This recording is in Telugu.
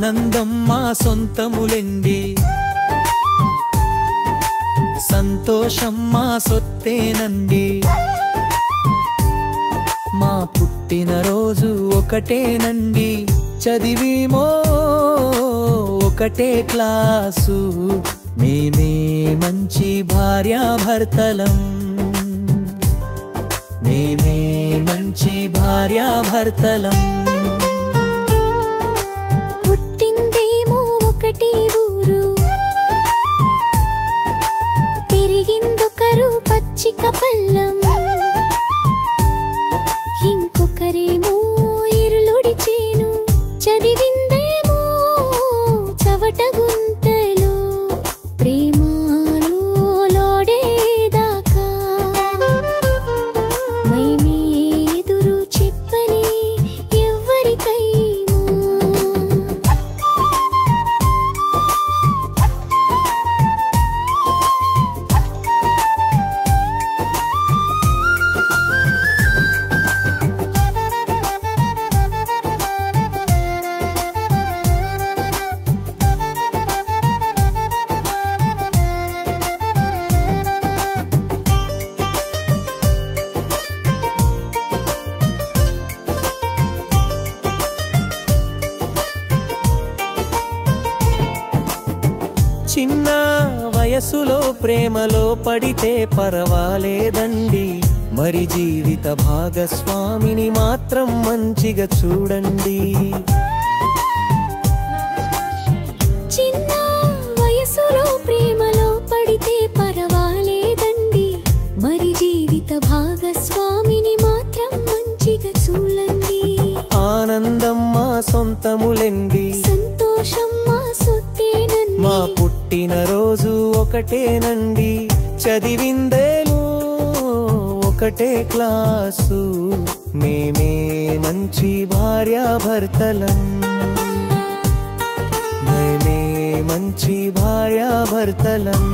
ఆనందం మా సొంతములెండి, సంతోషం మా సొత్తేనండి, మా పుట్టినరోజు ఒకటేనండి, చదివేమో ఒకటే క్లాసు, మేమే మంచి భార్యాభర్తలం, మేమే మంచి భార్యాభర్తలం. పుట్టిందేమో ఒకటి ఊరు, పెరిగిందొకరు పచ్చిక పల్లం, ఇంకొకరేమో ఇరులుడి చేను, చదివిందేమో చవట గుంతలో, ప్రేమలో లోడేదాకా మేమే ఎదురు చెప్పని ఎవ్వరికైనా. చిన్న వయసులో ప్రేమలో పడితే పర్వాలేదండి, మరి జీవిత భాగస్వామిని మాత్రం మంచిగా చూడండి. చిన్న వయసులో ప్రేమలో పడితే పర్వాలేదండి, మరి జీవిత భాగస్వామిని మాత్రం మంచిగా చూడండి. ఆనందం మా సొంతములెండి, సంతోషం మా సొత్తేనండి, మా పుట్టినరోజు ఒకటేనండి, చదివిందేమో ఒకటే క్లాసు, మేమే మంచి భార్యాభర్తలం, మేమే మంచి భార్యాభర్తలం.